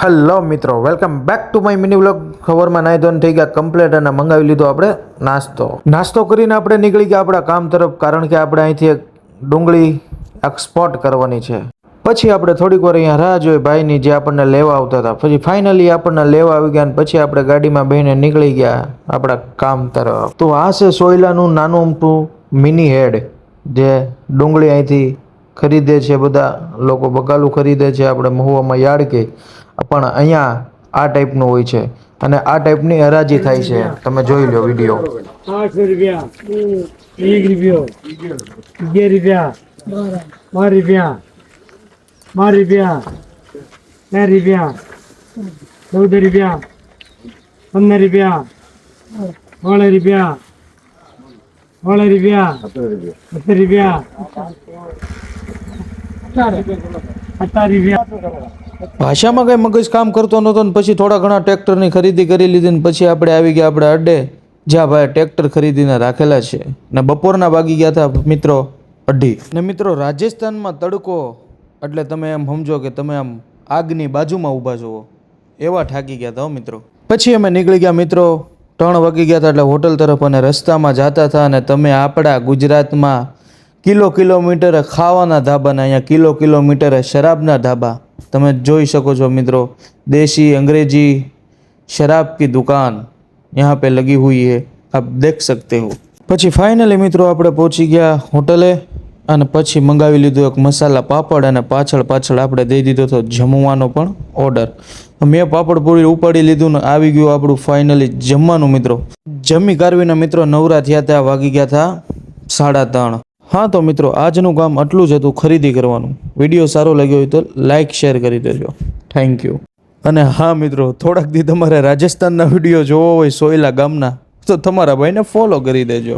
Hello મિત્રો, welcome back to my mini vlog. ખબરમાં નાઈ ધોઈને થઈ ગયા કમ્પ્લીટ અને મંગાવી લીધો આપણે નાસ્તો કરીને આપણે નીકળી ગયા આપણા કામ તરફ, કારણ કે આપણે અહીંથી એક ડુંગળી એક્સપોર્ટ કરવાની છે. પછી આપણે થોડીક વાર અહીંયા રાહ જોઈ ભાઈની, જે આપણને લેવા આવતા હતા. પછી ફાઇનલી આપણને લેવા આવી ગયા અને પછી આપણે ગાડીમાં બેસીને નીકળી ગયા આપણા કામ તરફ. તો આ છે સોયલાનું નાનું અમથું મિની હેડ, જે ડુંગળી અહીંથી ખરીદે છે, બધા લોકો બકાલું ખરીદે છે, આપણે મહુવામાં યાર્ડ કે, પણ અહીંયા આ ટાઈપનું હોય છે અને આ ટાઈપની હરાજી થાય છે. તમે જોઈ લો વિડીયો. 800 રૂપિયા, 1 રૂપિયો, 2 રૂપિયા, 12 રૂપિયા, 12 રૂપિયા, 13 રૂપિયા, 14 રૂપિયા, 15 રૂપિયા, 16 રૂપિયા, 16 રૂપિયા, 17 રૂપિયા, 18 રૂપિયા. ભાષામાં કંઈ મગજ કામ કરતો નહોતો ને પછી થોડા ઘણા ટ્રેક્ટરની ખરીદી કરી લીધી ને પછી આપણે આવી ગયા આપણે અડ્ડે, જ્યાં ભાઈ ટ્રેક્ટર ખરીદીને રાખેલા છે. ને બપોરના વાગી ગયા હતા મિત્રો 2:30. ને મિત્રો રાજસ્થાનમાં તડકો એટલે તમે એમ સમજો કે તમે આમ આગની બાજુમાં ઊભા છો, એવા થાકી ગયા હતા મિત્રો. પછી અમે નીકળી ગયા મિત્રો, 3 વાગી ગયા હતા એટલે હોટલ તરફ. અને રસ્તામાં જતા હતા અને તમે આપણા ગુજરાતમાં કિલોમીટર ખાવાના ધાબા ને અહીંયા કિલોમીટર શરાબના ધાબા તમે જોઈ શકો છો મિત્રો. देसी अंग्रेजी शराब की दुकान यहाँ पे लगी हुई है, आप देख सकते हो. પછી ફાઇનલી મિત્રો આપણે પહોંચી ગયા હોટલે અને પછી મંગાવી લીધું એક મસાલા પાપડ અને પાછળ આપણે દઈ દીધો હતો જમવાનો પણ ઓર્ડર. મેં પાપડ પૂરી ઉપાડી લીધું ને આવી ગયું આપણું ફાઇનલી જમવાનું મિત્રો. જમી કારવીને મિત્રો નવરા થયા ત્યાં વાગી ગયા હતા 3:30. હા તો મિત્રો આજનું કામ આટલું જ હતું, ખરીદી કરવાનું. વિડીયો સારો લાગ્યો હોય તો લાઇક શેર કરી દેજો. Thank you. અને હા મિત્રો, થોડાક દી તમારે રાજસ્થાનના વિડીયો જોવો હોય સોયલા ગામના, તો તમારા ભાઈને ફોલો કરી દેજો.